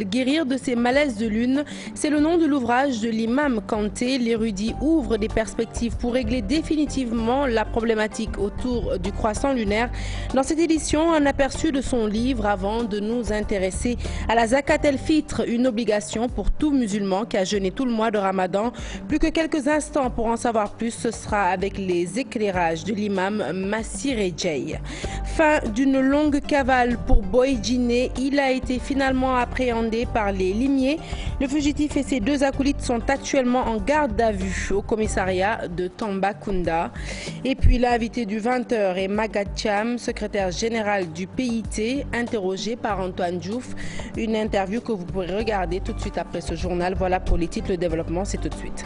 Guérir de ses malaises de lune, c'est le nom de l'ouvrage de l'imam Kanté. L'érudit ouvre des perspectives pour régler définitivement la problématique autour du croissant lunaire. Dans cette édition, un aperçu de son livre avant de nous intéresser à la Zakat el-Fitr, une obligation pour tout musulman qui a jeûné tout le mois de Ramadan. Plus que quelques instants pour en savoir plus, ce sera avec les éclairages de l'imam Massir Ejei. Fin d'une longue cavale pour Boy Djiné, il a été finalement appréhendé par les limiers. Le fugitif et ses deux acolytes sont actuellement en garde à vue au commissariat de Tambacounda. Et puis l'invité du 20h est Magatte Thiam, secrétaire général du PIT, interrogé par Antoine Diouf. Une interview que vous pourrez regarder tout de suite après ce journal. Voilà pour les titres, le développement, c'est tout de suite.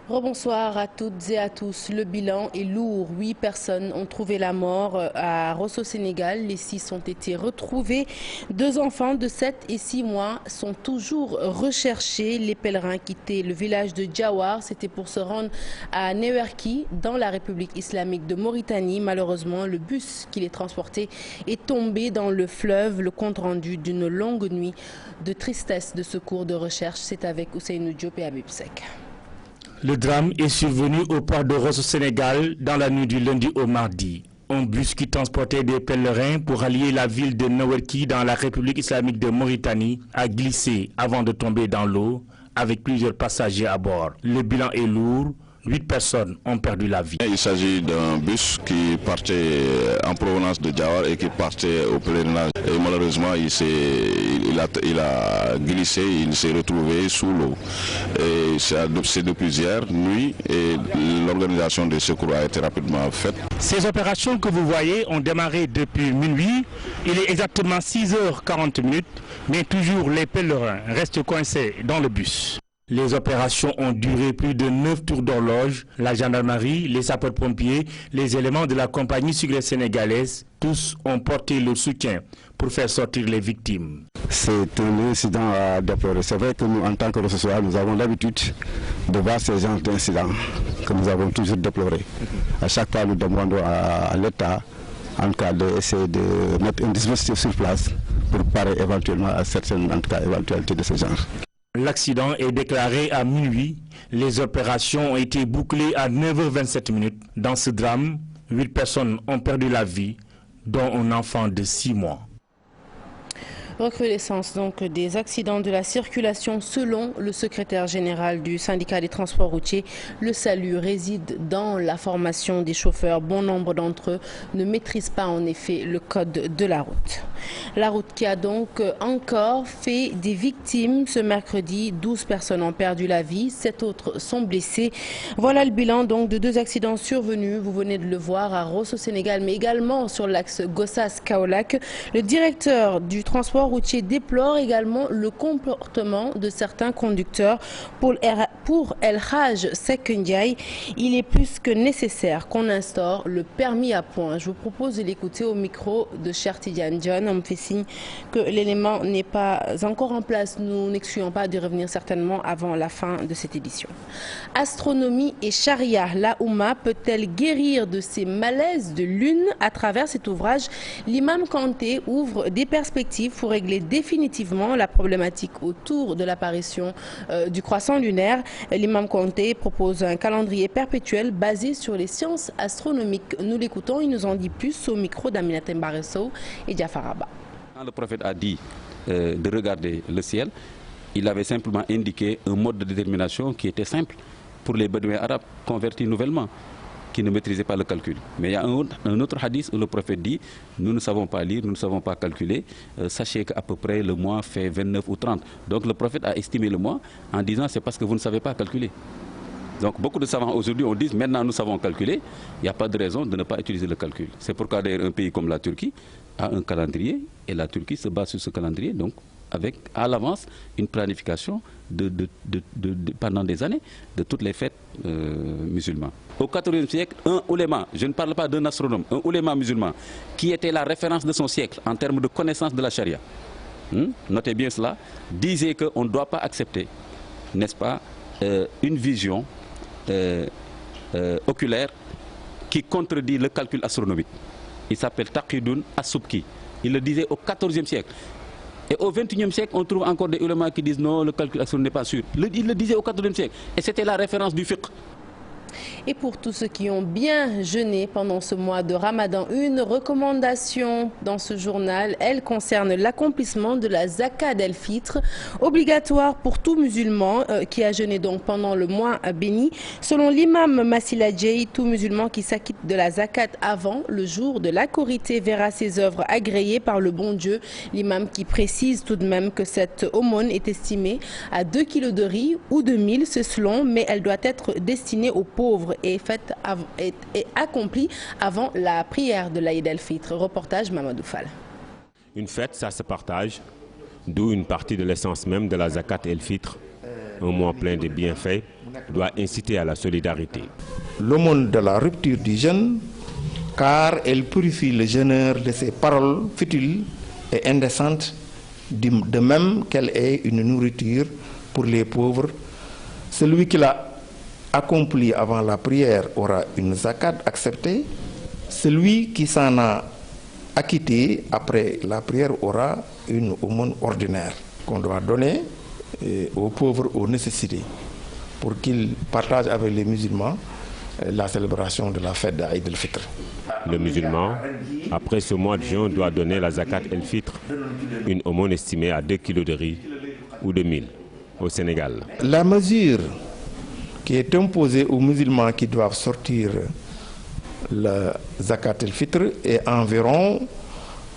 Rebonsoir à toutes et à tous. Le bilan est lourd. 8 personnes ont trouvé la mort à Rosso, Sénégal. Les 6 ont été retrouvés. 2 enfants de 7 et 6 mois sont toujours recherchés. Les pèlerins quittaient le village de Diawar. C'était pour se rendre à Newerki, dans la République islamique de Mauritanie. Malheureusement, le bus qui les transportait est tombé dans le fleuve. Le compte rendu d'une longue nuit de tristesse, de secours, de recherche. C'est avec Ousseynou Diop et Habib Sek. Le drame est survenu au port de Rosso, Sénégal, dans la nuit du lundi au mardi. Un bus qui transportait des pèlerins pour allier la ville de Newerki dans la République islamique de Mauritanie a glissé avant de tomber dans l'eau avec plusieurs passagers à bord. Le bilan est lourd. 8 personnes ont perdu la vie. Il s'agit d'un bus qui partait en provenance de Diawar et qui partait au pèlerinage. Et malheureusement, il a glissé, il s'est retrouvé sous l'eau. C'est depuis hier nuit et l'organisation des secours a été rapidement faite. Ces opérations que vous voyez ont démarré depuis minuit. Il est exactement 6h40, mais toujours les pèlerins restent coincés dans le bus. Les opérations ont duré plus de 9 tours d'horloge. La gendarmerie, les sapeurs-pompiers, les éléments de la compagnie sucrière sénégalaise, tous ont porté leur soutien pour faire sortir les victimes. C'est un incident à déplorer. C'est vrai que nous, en tant que ressortissants, nous avons l'habitude de voir ces genres d'incidents que nous avons toujours déplorés. À chaque fois, nous demandons à l'État, en cas d'essayer de mettre un dispositif sur place pour parer éventuellement à certaines éventualités de ce genre. L'accident est déclaré à minuit. Les opérations ont été bouclées à 9h27. Dans ce drame, 8 personnes ont perdu la vie, dont un enfant de 6 mois. Recrudescence donc des accidents de la circulation selon le secrétaire général du syndicat des transports routiers. Le salut réside dans la formation des chauffeurs. Bon nombre d'entre eux ne maîtrisent pas en effet le code de la route. La route qui a donc encore fait des victimes. Ce mercredi, 12 personnes ont perdu la vie, 7 autres sont blessées. Voilà le bilan donc de 2 accidents survenus. Vous venez de le voir à Rosso, Sénégal, mais également sur l'axe Gossas-Kaolack. Le directeur du transport routier déplore également le comportement de certains conducteurs. Pour El Haj Seck Ndiaye, il est plus que nécessaire qu'on instaure le permis à points. Je vous propose de l'écouter au micro de Cheikh Tidiane Dione. On me fait signe que l'élément n'est pas encore en place. Nous n'excluons pas de revenir certainement avant la fin de cette édition. Astronomie et charia, la Oumma peut-elle guérir de ses malaises de lune? À travers cet ouvrage, l'imam Kanté ouvre des perspectives pour régler définitivement la problématique autour de l'apparition du croissant lunaire. L'imam Kanté propose un calendrier perpétuel basé sur les sciences astronomiques. Nous l'écoutons, il nous en dit plus au micro d'Aminata Mbaresso et Diafaraba. Quand le prophète a dit de regarder le ciel, il avait simplement indiqué un mode de détermination qui était simple pour les Bédouins arabes convertis nouvellement, qui ne maîtrisaient pas le calcul. Mais il y a un autre hadith où le prophète dit « Nous ne savons pas lire, nous ne savons pas calculer, sachez qu'à peu près le mois fait 29 ou 30. » Donc le prophète a estimé le mois en disant « C'est parce que vous ne savez pas calculer. » Donc beaucoup de savants aujourd'hui on dit « Maintenant nous savons calculer, il n'y a pas de raison de ne pas utiliser le calcul. » C'est pourquoi d'ailleurs un pays comme la Turquie a un calendrier et la Turquie se base sur ce calendrier, donc avec à l'avance une planification pendant des années de toutes les fêtes musulmanes. Au XIVe siècle, un ouléma, je ne parle pas d'un astronome, un ouléma musulman qui était la référence de son siècle en termes de connaissance de la charia, notez bien cela, disait qu'on ne doit pas accepter, n'est-ce pas, une vision oculaire qui contredit le calcul astronomique. Il s'appelle Taqidoun As-Subki. Il le disait au XIVe siècle. Et au XXIe siècle, on trouve encore des ulémas qui disent non, le calcul astronomique n'est pas sûr. Il le disait au XIVe siècle. Et c'était la référence du fiqh. Et pour tous ceux qui ont bien jeûné pendant ce mois de Ramadan, une recommandation dans ce journal, elle concerne l'accomplissement de la zakat el-fitr, obligatoire pour tout musulman qui a jeûné donc pendant le mois béni. Selon l'imam Massila Djei, tout musulman qui s'acquitte de la zakat avant le jour de la Korité verra ses œuvres agréées par le bon Dieu. L'imam qui précise tout de même que cette aumône est estimée à 2 kilos de riz ou de mil, c'est selon, mais elle doit être destinée aux pauvres et accomplie avant la prière de l'Aïd el-Fitr. Reportage Mamadou Fall. Une fête, ça se partage, d'où une partie de l'essence même de la zakat el-Fitr, un mois plein de bienfaits, doit inciter à la solidarité. L'aumône de la rupture du jeûne, car elle purifie le jeûneur de ses paroles futiles et indécentes, de même qu'elle est une nourriture pour les pauvres. Celui qui l'a accompli avant la prière aura une zakat acceptée. Celui qui s'en a acquitté après la prière aura une aumône ordinaire qu'on doit donner aux pauvres, aux nécessités, pour qu'ils partagent avec les musulmans la célébration de la fête d'Aïd el-Fitr. Le musulman, après ce mois de juin, doit donner la zakat el-Fitr, une aumône estimée à 2 kilos de riz ou de mil au Sénégal. La mesure qui est imposée aux musulmans qui doivent sortir la zakat el-Fitr est environ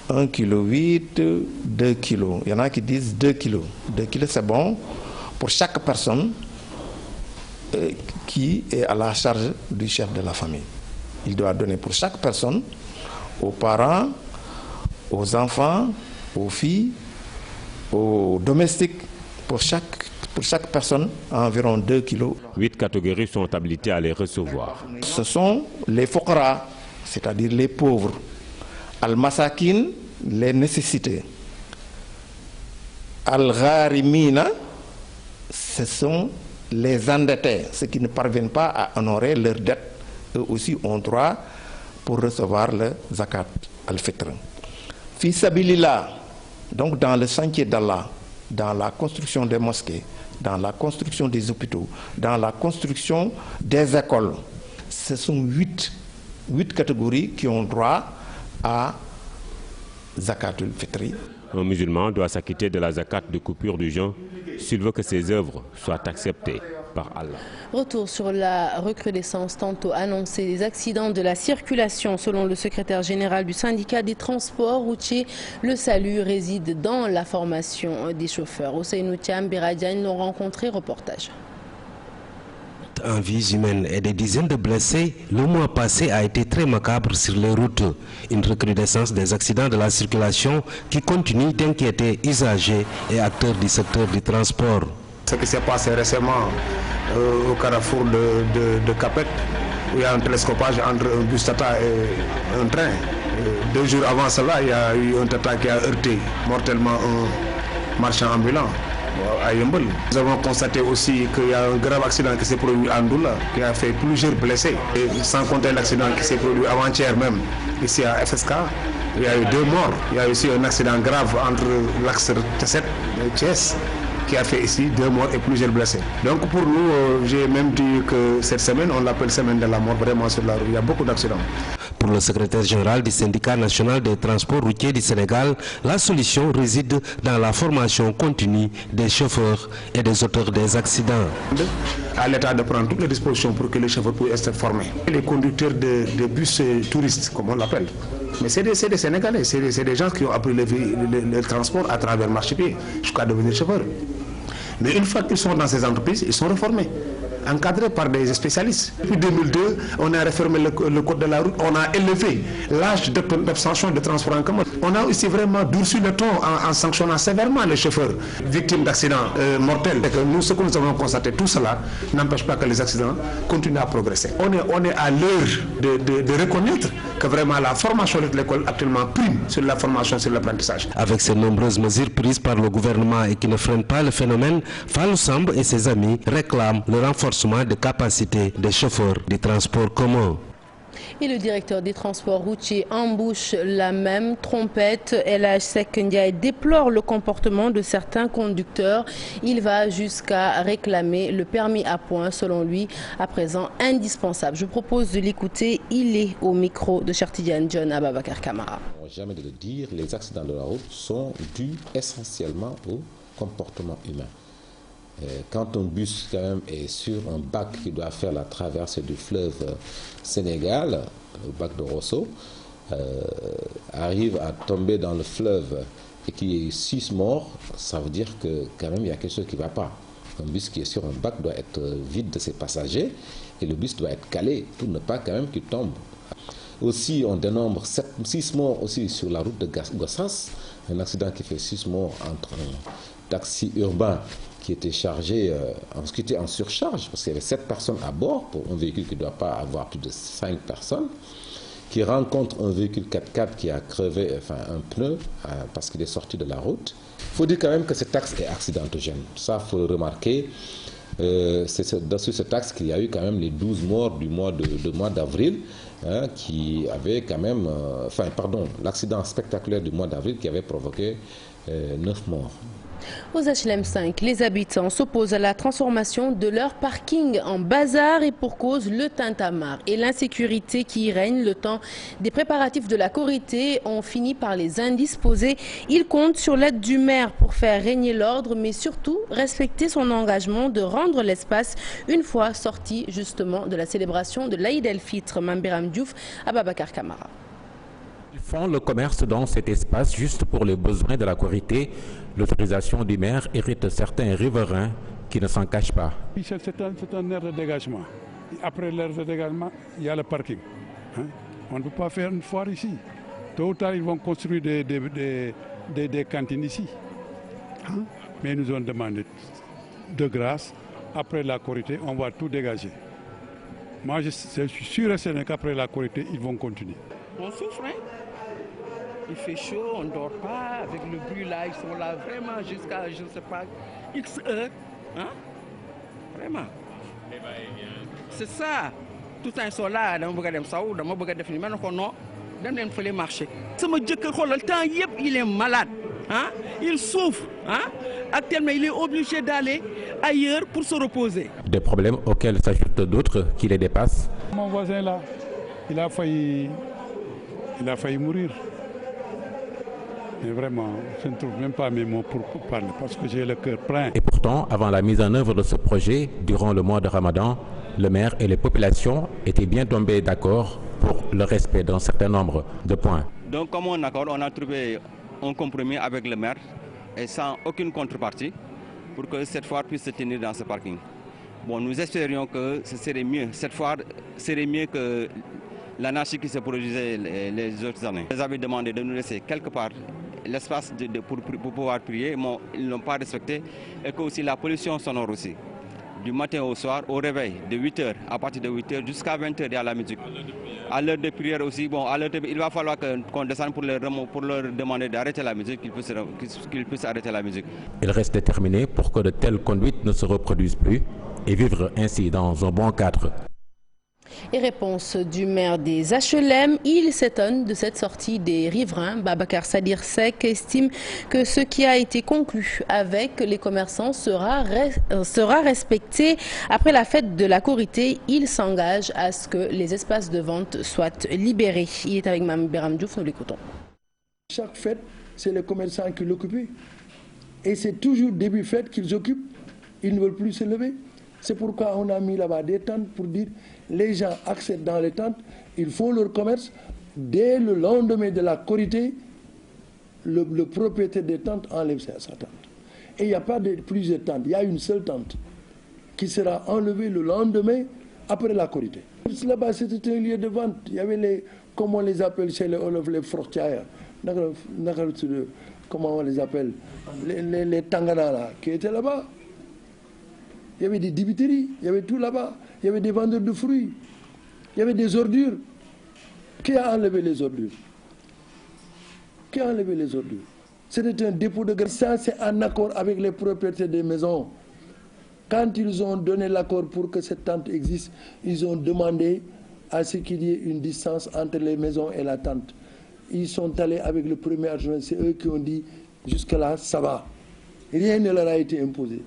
1,8 kg, 2 kg. Il y en a qui disent 2 kg. 2 kg c'est bon pour chaque personne qui est à la charge du chef de la famille. Il doit donner pour chaque personne, aux parents, aux enfants, aux filles, aux domestiques, pour chaque personne, environ 2 kilos. 8 catégories sont habilitées à les recevoir. Ce sont les fuqara, c'est-à-dire les pauvres. Al-masakin, les nécessités. Al-gharimina, ce sont les endettés, ceux qui ne parviennent pas à honorer leurs dettes. Eux aussi ont droit pour recevoir le zakat al-fitr. Fi sabilillah, donc dans le sentier d'Allah, dans la construction des mosquées, dans la construction des hôpitaux, dans la construction des écoles. Ce sont 8 catégories qui ont droit à zakatul fitri. Un musulman doit s'acquitter de la zakat de coupure du jeûne s'il veut que ses œuvres soient acceptées par Allah. Retour sur la recrudescence tantôt annoncée des accidents de la circulation. Selon le secrétaire général du syndicat des transports routiers, le salut réside dans la formation des chauffeurs. Ousseynou Thiam, Biradiane l'ont rencontré. Reportage. En vies humaines et des dizaines de blessés, le mois passé a été très macabre sur les routes. Une recrudescence des accidents de la circulation qui continue d'inquiéter usagers et acteurs du secteur du transport. Ce qui s'est passé récemment au carrefour de Capet, où il y a un télescopage entre un bus Tata et un train. 2 jours avant cela, il y a eu un Tata qui a heurté mortellement un marchand ambulant à Yembol. Nous avons constaté aussi qu'il y a un grave accident qui s'est produit à Ndoula, qui a fait plusieurs blessés. Et sans compter l'accident qui s'est produit avant-hier même, ici à FSK, il y a eu 2 morts. Il y a aussi un accident grave entre l'axe T7 et Thiès, qui a fait ici 2 morts et plusieurs blessés. Donc pour nous, j'ai même dit que cette semaine, on l'appelle semaine de la mort, vraiment sur la route. Il y a beaucoup d'accidents. Pour le secrétaire général du syndicat national des transports routiers du Sénégal, la solution réside dans la formation continue des chauffeurs et des auteurs des accidents. À l'État de prendre toutes les dispositions pour que les chauffeurs puissent être formés. Les conducteurs de bus touristes, comme on l'appelle, mais c'est des Sénégalais, c'est des gens qui ont appris le transport à travers le marché-pied jusqu'à devenir chauffeurs. Mais une fois qu'ils sont dans ces entreprises, ils sont reformés, encadrés par des spécialistes. Depuis 2002, on a réformé le code de la route, on a élevé l'âge d'abstention de transport en commun. On a aussi vraiment durci le ton en sanctionnant sévèrement les chauffeurs victimes d'accidents mortels. Nous, ce que nous avons constaté, tout cela n'empêche pas que les accidents continuent à progresser. On est à l'heure de reconnaître que vraiment la formation de l'école actuellement prime sur la formation, sur l'apprentissage. Avec ces nombreuses mesures prises par le gouvernement et qui ne freinent pas le phénomène, Fallou Samb et ses amis réclament le renforcement des capacités des chauffeurs du transport commun. Et le directeur des transports routiers embouche la même trompette. El Seck Ndiaye déplore le comportement de certains conducteurs. Il va jusqu'à réclamer le permis à points, selon lui, à présent indispensable. Je propose de l'écouter. Il est au micro de Cheikh Tidiane John Ababacar Camara. Jamais de le dire, les accidents de la route sont dus essentiellement au comportement humain. Quand un bus quand même est sur un bac qui doit faire la traversée du fleuve Sénégal, le bac de Rosso, arrive à tomber dans le fleuve et qu'il y ait 6 morts, ça veut dire que quand même il y a quelque chose qui ne va pas. Un bus qui est sur un bac doit être vide de ses passagers et le bus doit être calé pour ne pas quand même qu'il tombe. Aussi, on dénombre 6 morts aussi sur la route de Gossas, un accident qui fait 6 morts entre un taxi urbain qui était chargé, qui était en surcharge, parce qu'il y avait 7 personnes à bord pour un véhicule qui ne doit pas avoir plus de 5 personnes, qui rencontre un véhicule 4x4 qui a crevé un pneu parce qu'il est sorti de la route. Il faut dire quand même que cet axe est accidentogène. Ça, il faut le remarquer. C'est sur cet axe qu'il y a eu quand même les 12 morts du mois d'avril, qui avait quand même, l'accident spectaculaire du mois d'avril qui avait provoqué 9 morts. Aux HLM 5, les habitants s'opposent à la transformation de leur parking en bazar et pour cause le tintamarre et l'insécurité qui y règne le temps des préparatifs de la Korité ont fini par les indisposer. Ils comptent sur l'aide du maire pour faire régner l'ordre mais surtout respecter son engagement de rendre l'espace une fois sorti justement de la célébration de l'Aïd el-Fitr. Mambiram Diouf, Ababacar Camara. Ils font le commerce dans cet espace juste pour les besoins de la Korité. L'autorisation du maire hérite certains riverains qui ne s'en cachent pas. C'est un aire de dégagement. Après l'aire de dégagement, il y a le parking. On ne peut pas faire une foire ici. Tôt ou tard, ils vont construire des cantines ici. Mais ils nous ont demandé de grâce, après la Korité, on va tout dégager. Moi, je suis sûr et certain qu'après la Korité, ils vont continuer. On souffre, hein? Il fait chaud, on ne dort pas, avec le bruit là, ils sont là vraiment jusqu'à, je ne sais pas, X heures. Hein? Vraiment. C'est ça. Tout le temps, ils sont là, dans le Bougadem Saoud, dans le Bougadem Fini, maintenant qu'on a, dans le marché. Ce me dit que le temps, il est malade. Hein? Il souffre. Hein? Actuellement, il est obligé d'aller ailleurs pour se reposer. Des problèmes auxquels s'ajoutent d'autres qui les dépassent. Mon voisin là, il a failli mourir. Mais vraiment, je ne trouve même pas mes mots pour parler parce que j'ai le cœur plein. Et pourtant, avant la mise en œuvre de ce projet, durant le mois de Ramadan, le maire et les populations étaient bien tombés d'accord pour le respect d'un certain nombre de points. Donc, comme un accord, on a trouvé un compromis avec le maire et sans aucune contrepartie pour que cette foire puisse se tenir dans ce parking. Bon, nous espérions que ce serait mieux. Cette foire serait mieux que l'anarchie qui se produisait les autres années. Ils avaient demandé de nous laisser quelque part l'espace pour pouvoir prier, mais ils ne l'ont pas respecté. Et que aussi la pollution sonore aussi. Du matin au soir, au réveil, de 8h, à partir de 8h jusqu'à 20h, il y a la musique. À l'heure de prière aussi, bon, il va falloir qu'on descende pour leur demander d'arrêter la musique, qu'ils puissent arrêter la musique. Il reste déterminé pour que de telles conduites ne se reproduisent plus et vivre ainsi dans un bon cadre. Et réponse du maire des HLM, il s'étonne de cette sortie des riverains. Babacar Sadir Seck estime que ce qui a été conclu avec les commerçants sera respecté. Après la fête de la Korité, il s'engage à ce que les espaces de vente soient libérés. Il est avec Mme Biram Diouf, nous l'écoutons. Chaque fête, c'est les commerçants qui l'occupent. Et c'est toujours début fête qu'ils occupent. Ils ne veulent plus se lever. C'est pourquoi on a mis là-bas des tentes pour dire les gens accèdent dans les tentes, ils font leur commerce. Dès le lendemain de la Korité, le propriétaire des tentes enlève sa tente. Et il n'y a pas de plusieurs tentes, il y a une seule tente qui sera enlevée le lendemain après la Korité. Là-bas, c'était un lieu de vente. Il y avait les, comment on les appelle chez les Olof, les Frochtiaïa. Comment on les appelle? Les Tangana là, qui étaient là-bas. Il y avait des débiteries, il y avait tout là-bas. Il y avait des vendeurs de fruits, il y avait des ordures. Qui a enlevé les ordures? Qui a enlevé les ordures? C'était un dépôt de graisse. Ça, c'est en accord avec les propriétaires des maisons. Quand ils ont donné l'accord pour que cette tente existe, ils ont demandé à ce qu'il y ait une distance entre les maisons et la tente. Ils sont allés avec le premier adjoint, c'est eux qui ont dit jusque-là, ça va. Rien ne leur a été imposé.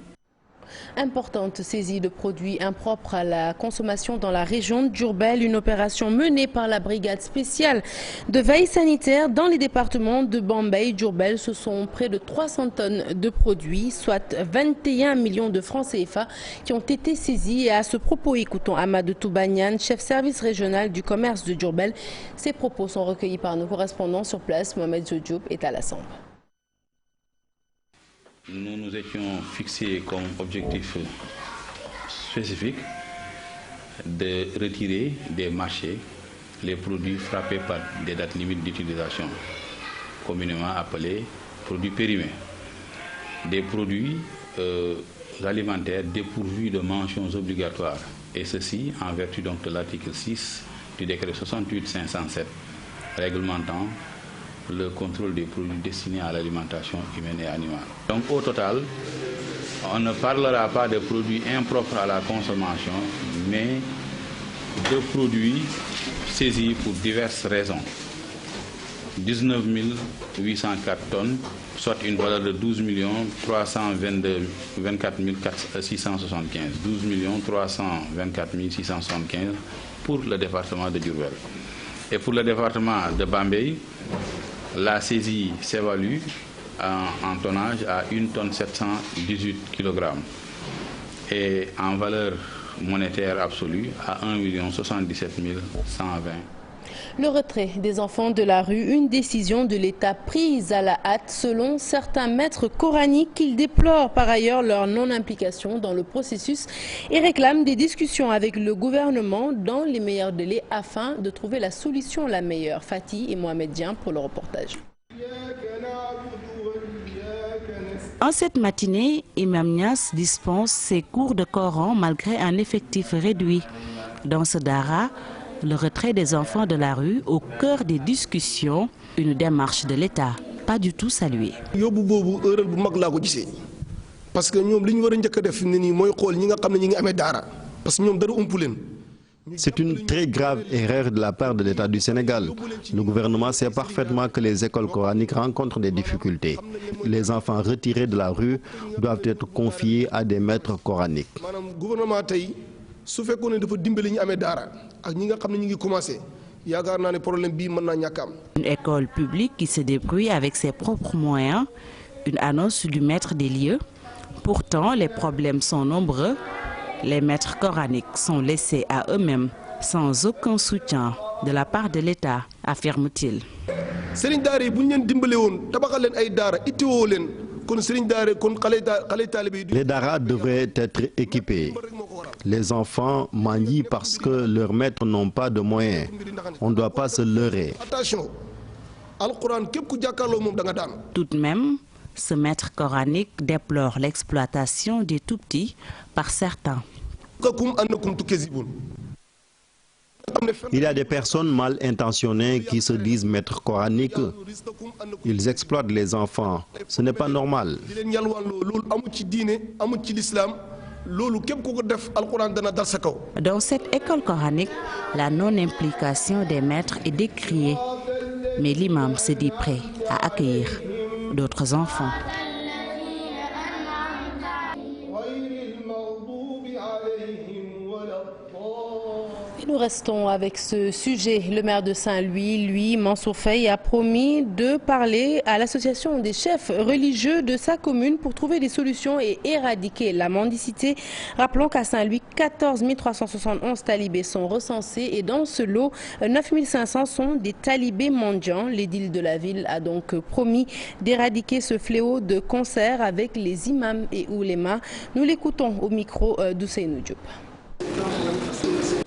Importante saisie de produits impropres à la consommation dans la région de Diourbel, une opération menée par la brigade spéciale de veille sanitaire dans les départements de Bambey et Diourbel. Ce sont près de 300 tonnes de produits, soit 21 millions de francs CFA qui ont été saisis. Et à ce propos, écoutons Amadou Toubanian, chef service régional du commerce de Diourbel. Ces propos sont recueillis par nos correspondants sur place. Mohamed Diop est à la Sambre. Nous nous étions fixés comme objectif spécifique de retirer des marchés les produits frappés par des dates limites d'utilisation, communément appelés produits périmés. Des produits alimentaires dépourvus de mentions obligatoires, et ceci en vertu donc de l'article 6 du décret 68-507 réglementant le contrôle des produits destinés à l'alimentation humaine et animale. Donc au total, on ne parlera pas de produits impropres à la consommation, mais de produits saisis pour diverses raisons. 19 804 tonnes, soit une valeur de 12 324 675. 12 324 675 pour le département de Diourbel. Et pour le département de Bambey, la saisie s'évalue en tonnage à 1 tonne 718 kg et en valeur monétaire absolue à 1 077 120. Le retrait des enfants de la rue, une décision de l'État prise à la hâte selon certains maîtres coraniques. Ils déplorent par ailleurs leur non-implication dans le processus et réclament des discussions avec le gouvernement dans les meilleurs délais afin de trouver la solution la meilleure. Fatih et Mohamed Dian pour le reportage. En cette matinée, Imam Niass dispense ses cours de Coran malgré un effectif réduit. Dans ce dara, le retrait des enfants de la rue au cœur des discussions, une démarche de l'État pas du tout saluée. Parce que c'est une très grave erreur de la part de l'État du Sénégal. Le gouvernement sait parfaitement que les écoles coraniques rencontrent des difficultés. Les enfants retirés de la rue doivent être confiés à des maîtres coraniques. Une école publique qui se débrouille avec ses propres moyens, une annonce du maître des lieux. Pourtant, les problèmes sont nombreux. Les maîtres coraniques sont laissés à eux-mêmes, sans aucun soutien de la part de l'État, affirme-t-il. Les daras devraient être équipés. Les enfants mangent parce que leurs maîtres n'ont pas de moyens. On ne doit pas se leurrer. Tout de même, ce maître coranique déplore l'exploitation des tout-petits par certains. Il y a des personnes mal intentionnées qui se disent maîtres coraniques. Ils exploitent les enfants. Ce n'est pas normal. Dans cette école coranique, la non-implication des maîtres est décriée. Mais l'imam se dit prêt à accueillir d'autres enfants. Nous restons avec ce sujet. Le maire de Saint-Louis, lui, Mansour Faye, a promis de parler à l'association des chefs religieux de sa commune pour trouver des solutions et éradiquer la mendicité. Rappelons qu'à Saint-Louis, 14 371 talibés sont recensés et dans ce lot, 9 500 sont des talibés mendiants. L'édile de la ville a donc promis d'éradiquer ce fléau de concert avec les imams et oulémas. Nous l'écoutons au micro d'Ousseynou Diop.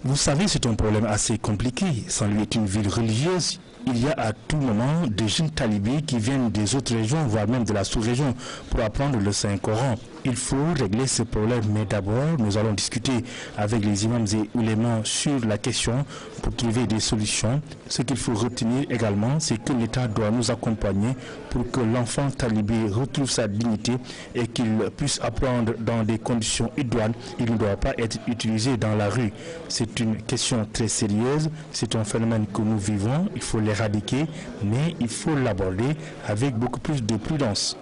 Vous savez, c'est un problème assez compliqué. Saint-Louis est une ville religieuse. Il y a à tout moment des jeunes talibés qui viennent des autres régions, voire même de la sous-région, pour apprendre le Saint-Coran. Il faut régler ce problème, mais d'abord, nous allons discuter avec les imams et oulémas sur la question pour trouver des solutions. Ce qu'il faut retenir également, c'est que l'État doit nous accompagner pour que l'enfant talibé retrouve sa dignité et qu'il puisse apprendre dans des conditions idoines. Il ne doit pas être utilisé dans la rue. C'est une question très sérieuse, c'est un phénomène que nous vivons, il faut l'éradiquer, mais il faut l'aborder avec beaucoup plus de prudence.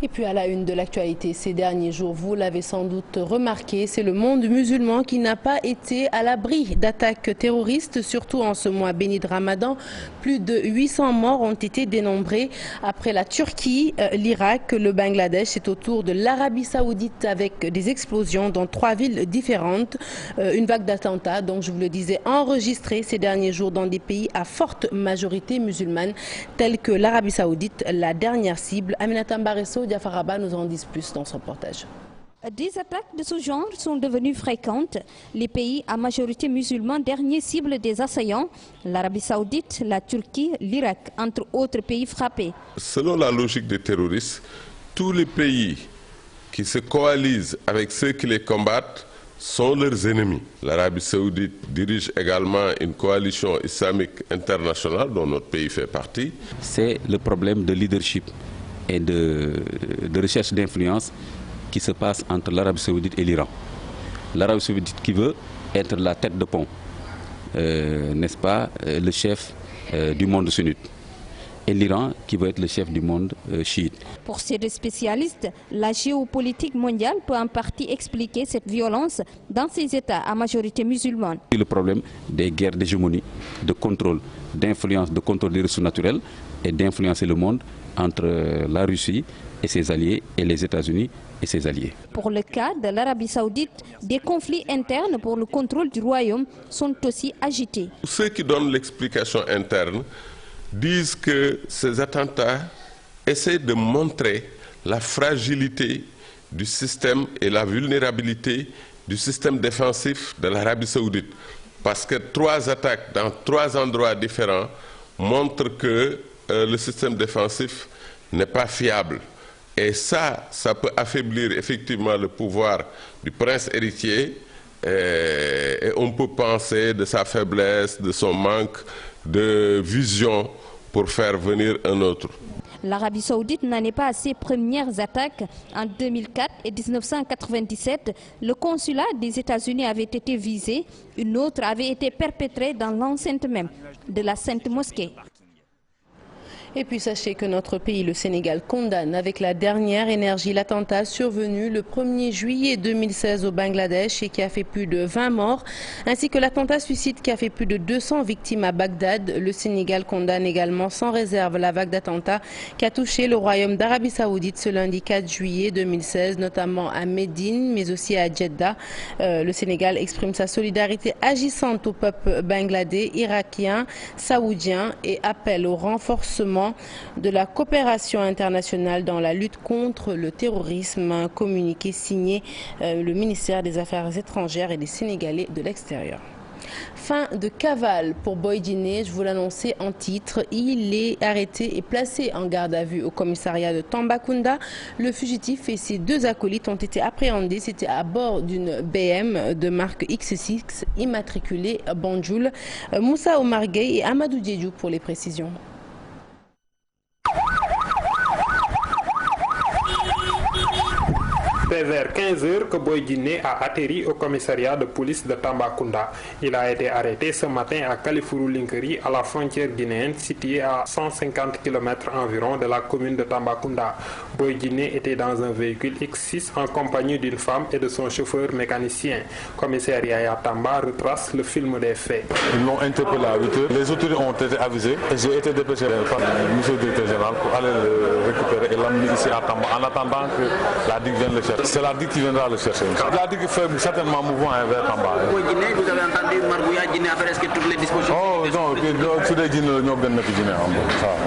Et puis à la une de l'actualité ces derniers jours, vous l'avez sans doute remarqué, c'est le monde musulman qui n'a pas été à l'abri d'attaques terroristes, surtout en ce mois béni de Ramadan. Plus de 800 morts ont été dénombrés après la Turquie, l'Irak, le Bangladesh. C'est au tour de l'Arabie Saoudite avec des explosions dans 3 villes différentes. Une vague d'attentats, donc je vous le disais, enregistrée ces derniers jours dans des pays à forte majorité musulmane, tels que l'Arabie Saoudite, la dernière cible. Aminata Mbaresso, Diafaraba nous en disent plus dans son reportage. Des attaques de ce genre sont devenues fréquentes. Les pays à majorité musulmane, dernière cible des assaillants, l'Arabie Saoudite, la Turquie, l'Irak, entre autres pays frappés. Selon la logique des terroristes, tous les pays qui se coalisent avec ceux qui les combattent sont leurs ennemis. L'Arabie Saoudite dirige également une coalition islamique internationale dont notre pays fait partie. C'est le problème de leadership et de recherche d'influence qui se passe entre l'Arabie Saoudite et l'Iran. L'Arabie Saoudite qui veut être la tête de pont, n'est-ce pas, le chef du monde sunnite. Et l'Iran qui veut être le chef du monde chiite. Pour ces deux spécialistes, la géopolitique mondiale peut en partie expliquer cette violence dans ces États à majorité musulmane. Le problème des guerres d'hégémonie, de contrôle, d'influence, de contrôle des ressources naturelles et d'influencer le monde entre la Russie et ses alliés et les États-Unis et ses alliés. Pour le cas de l'Arabie Saoudite, des conflits internes pour le contrôle du royaume sont aussi agités. Ceux qui donnent l'explication interne disent que ces attentats essaient de montrer la fragilité du système et la vulnérabilité du système défensif de l'Arabie Saoudite. Parce que 3 attaques dans 3 endroits différents montrent que le système défensif n'est pas fiable. Et ça peut affaiblir effectivement le pouvoir du prince héritier et on peut penser de sa faiblesse, de son manque de vision pour faire venir un autre. L'Arabie Saoudite n'en est pas à ses premières attaques. En 2004 et 1997, le consulat des États-Unis avait été visé. Une autre avait été perpétrée dans l'enceinte même de la Sainte Mosquée. Et puis sachez que notre pays, le Sénégal, condamne avec la dernière énergie l'attentat survenu le 1er juillet 2016 au Bangladesh et qui a fait plus de 20 morts, ainsi que l'attentat suicide qui a fait plus de 200 victimes à Bagdad. Le Sénégal condamne également sans réserve la vague d'attentats qui a touché le Royaume d'Arabie Saoudite ce lundi 4 juillet 2016, notamment à Médine, mais aussi à Jeddah. Le Sénégal exprime sa solidarité agissante au peuple bangladais, irakien, saoudien et appelle au renforcement de la coopération internationale dans la lutte contre le terrorisme. Un communiqué signé le ministère des Affaires étrangères et des Sénégalais de l'extérieur. Fin de cavale pour Boy Djiné, je vous l'annonçais en titre. Il est arrêté et placé en garde à vue au commissariat de Tambacounda. Le fugitif et ses 2 acolytes ont été appréhendés. C'était à bord d'une BM de marque X6 immatriculée Banjul. Moussa Omar Gueye et Amadou Diédhiou pour les précisions. C'est vers 15h que Boy Djiné a atterri au commissariat de police de Tambacounda. Il a été arrêté ce matin à Kalifuru-Linkeri, à la frontière guinéenne, située à 150 km environ de la commune de Tambacounda. Boy Djiné était dans un véhicule X6 en compagnie d'une femme et de son chauffeur mécanicien. Commissariat à Tamba retrace le film des faits. Ils l'ont interpellé à 8h. Les autorités ont été avisées et j'ai été dépêché par le monsieur le directeur général pour aller le récupérer et l'emmener ici à Tamba en attendant que la DIC vienne le chercher. C'est la DIC qui viendra le chercher. La DIC fait certainement mouvement vers Tamba. Vous avez entendu Margouya Guinée a fait est-ce que toutes les dispositions... Oh non,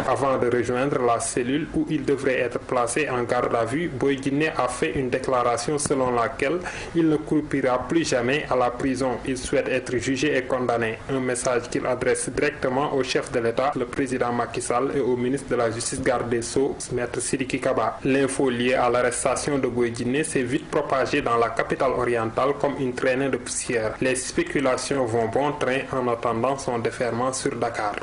Avant de rejoindre la cellule où il devrait être placé en garde à vue, Boy Guinée a fait une déclaration selon laquelle il ne croupira plus jamais à la prison. Il souhaite être jugé et condamné. Un message qu'il adresse directement au chef de l'État, le président Macky Sall, et au ministre de la Justice garde des Sceaux, Maître Sidiki Kaba. L'info liée à l'arrestation de Boy Guinée s'est vite propagée dans la capitale orientale comme une traînée de poussière. Les spéculations vont bon train en attendant son déferment sur Dakar.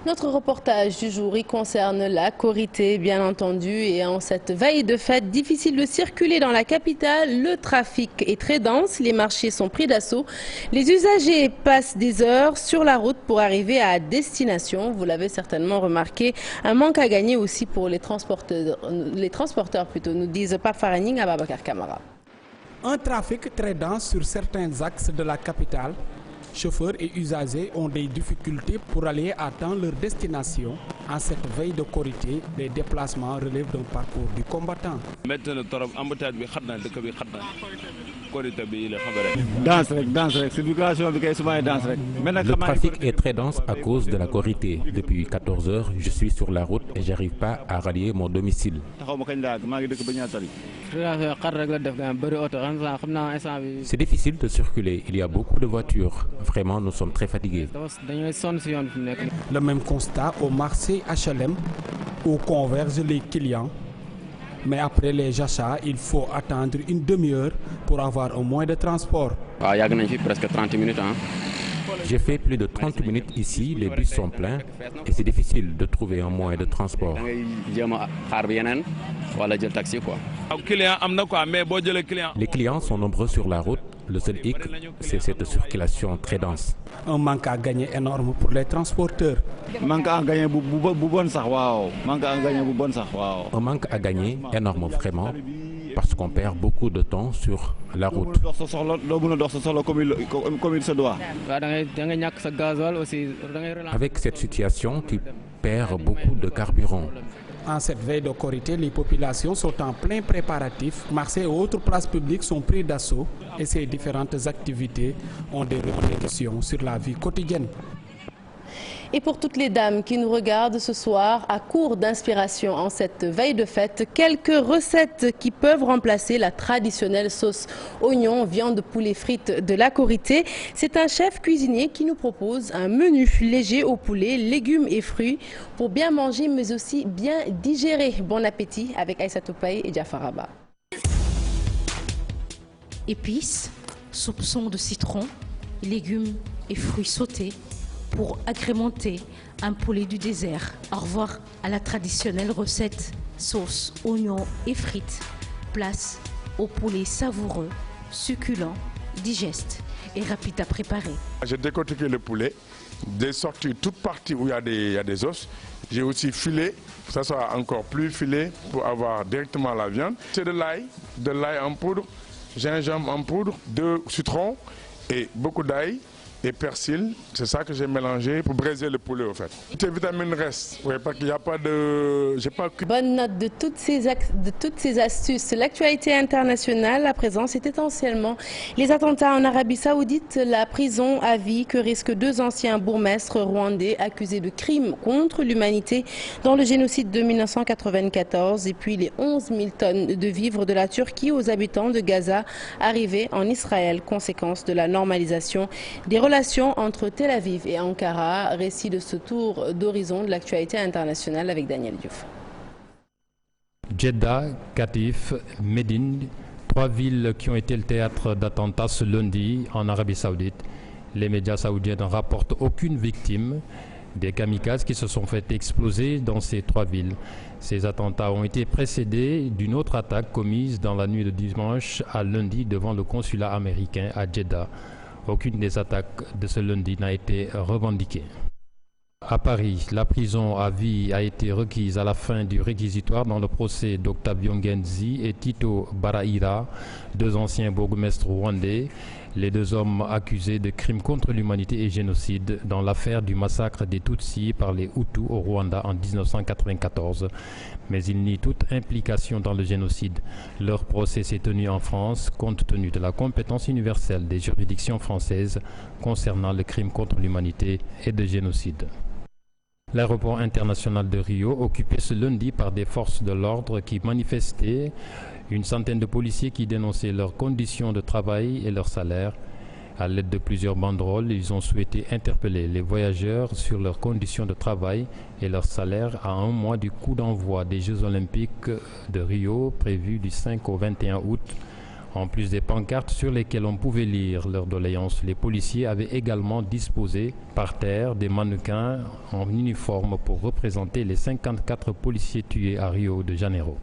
Notre reportage du jour, il concerne la Korité, bien entendu, et en cette veille de fête, difficile de circuler dans la capitale, le trafic est très dense, les marchés sont pris d'assaut, les usagers passent des heures sur la route pour arriver à destination. Vous l'avez certainement remarqué, un manque à gagner aussi pour les transporteurs nous disent Pape Faraning à Babacar Camara. Un trafic très dense sur certains axes de la capitale. Chauffeurs et usagers ont des difficultés pour aller à temps leur destination. En cette veille de Korité, les déplacements relèvent d'un parcours du combattant. Le trafic est très dense à cause de la Korité. Depuis 14 heures, je suis sur la route et j'arrive pas à rallier mon domicile. C'est difficile de circuler, il y a beaucoup de voitures. Vraiment, nous sommes très fatigués. Le même constat au marché HLM où convergent les clients. Mais après les achats, il faut attendre une demi-heure pour avoir un moyen de transport. Presque 30 minutes. J'ai fait plus de 30 minutes ici, les bus sont pleins et c'est difficile de trouver un moyen de transport. Les clients sont nombreux sur la route. Le seul hic, c'est cette circulation très dense. Un manque à gagner énorme pour les transporteurs. Un manque à gagner énorme vraiment, parce qu'on perd beaucoup de temps sur la route. Avec cette situation, tu perds beaucoup de carburant. En cette veille de Korité, les populations sont en plein préparatif. Marseille et autres places publiques sont pris d'assaut et ces différentes activités ont des répercussions sur la vie quotidienne. Et pour toutes les dames qui nous regardent ce soir, à court d'inspiration en cette veille de fête, quelques recettes qui peuvent remplacer la traditionnelle sauce oignon, viande, poulet frites de la Korité. C'est un chef cuisinier qui nous propose un menu léger au poulet, légumes et fruits pour bien manger mais aussi bien digérer. Bon appétit avec Aïssatou Paye et Diafaraba. Épices, soupçons de citron, légumes et fruits sautés pour agrémenter un poulet du désert. Au revoir à la traditionnelle recette sauce, oignons et frites. Place au poulet savoureux, succulent, digeste et rapide à préparer. J'ai décortiqué le poulet, j'ai sorti toute partie où il y a des os. J'ai aussi filé, que ça soit encore plus filé pour avoir directement la viande. C'est de l'ail en poudre, gingembre en poudre, de citron et beaucoup d'ail. Et persil, c'est ça que j'ai mélangé pour braiser le poulet au fait. Toutes les vitamines restent, oui, parce qu'il n'y a pas de... Bonne note de toutes ces astuces. L'actualité internationale, à présent, c'est essentiellement les attentats en Arabie Saoudite, la prison à vie que risquent 2 anciens bourgmestres rwandais accusés de crimes contre l'humanité dans le génocide de 1994 et puis les 11 000 tonnes de vivres de la Turquie aux habitants de Gaza arrivés en Israël, conséquence de la normalisation des relations entre Tel Aviv et Ankara. Récit de ce tour d'horizon de l'actualité internationale avec Daniel Diouf. Jeddah, Qatif, Médine, 3 villes qui ont été le théâtre d'attentats ce lundi en Arabie Saoudite. Les médias saoudiens ne rapportent aucune victime. Des kamikazes qui se sont fait exploser dans ces 3 villes. Ces attentats ont été précédés d'une autre attaque commise dans la nuit de dimanche à lundi devant le consulat américain à Jeddah. Aucune des attaques de ce lundi n'a été revendiquée. À Paris, la prison à vie a été requise à la fin du réquisitoire dans le procès d'Octavio Ngenzi et Tito Baraira, deux anciens bourgmestres rwandais, les deux hommes accusés de crimes contre l'humanité et génocide dans l'affaire du massacre des Tutsis par les Hutus au Rwanda en 1994. Mais ils nient toute implication dans le génocide. Leur procès s'est tenu en France compte tenu de la compétence universelle des juridictions françaises concernant le crime contre l'humanité et le génocide. L'aéroport international de Rio, occupé ce lundi par des forces de l'ordre qui manifestaient, une centaine de policiers qui dénonçaient leurs conditions de travail et leurs salaires. À l'aide de plusieurs banderoles, ils ont souhaité interpeller les voyageurs sur leurs conditions de travail et leurs salaires à un mois du coup d'envoi des Jeux Olympiques de Rio, prévus du 5 au 21 août. En plus des pancartes sur lesquelles on pouvait lire leurs doléances, les policiers avaient également disposé par terre des mannequins en uniforme pour représenter les 54 policiers tués à Rio de Janeiro.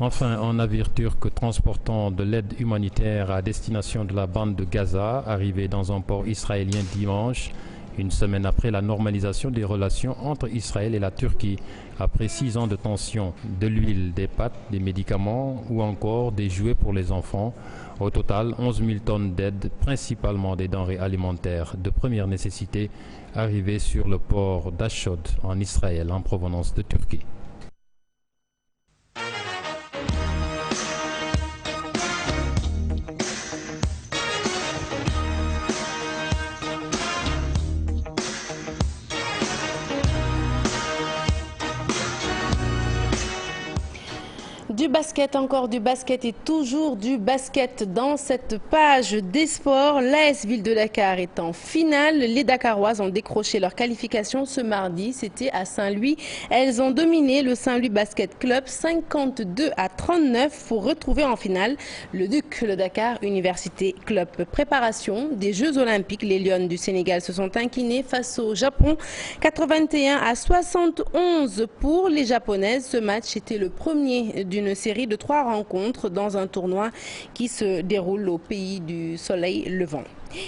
Enfin, un navire turc transportant de l'aide humanitaire à destination de la bande de Gaza, arrivé dans un port israélien dimanche, une semaine après la normalisation des relations entre Israël et la Turquie, après 6 ans de tension, de l'huile, des pâtes, des médicaments ou encore des jouets pour les enfants. Au total, 11 000 tonnes d'aide, principalement des denrées alimentaires de première nécessité, arrivées sur le port d'Ashdod en Israël en provenance de Turquie. Du basket, encore du basket et toujours du basket dans cette page des sports. L'AS Ville de Dakar est en finale. Les Dakaroises ont décroché leur qualification ce mardi. C'était à Saint-Louis. Elles ont dominé le Saint-Louis Basket Club 52-39 pour retrouver en finale le Duc, le Dakar Université Club. Préparation des Jeux Olympiques. Les Lions du Sénégal se sont inclinés face au Japon 81-71 pour les Japonaises. Ce match était le premier d'une série de 3 rencontres dans un tournoi qui se déroule au pays du soleil levant.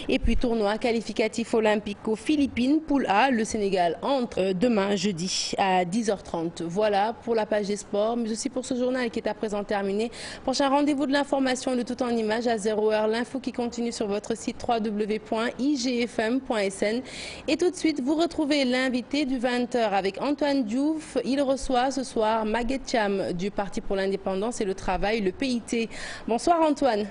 Et puis tournoi qualificatif olympique aux Philippines, poule A, le Sénégal entre demain jeudi à 10h30. Voilà pour la page des sports, mais aussi pour ce journal qui est à présent terminé. Prochain rendez-vous de l'information, le tout en images à 0h, l'info qui continue sur votre site www.igfm.sn. Et tout de suite, vous retrouvez l'invité du 20h avec Antoine Diouf. Il reçoit ce soir Maguette Cham du Parti pour l'indépendance et le travail, le PIT. Bonsoir Antoine.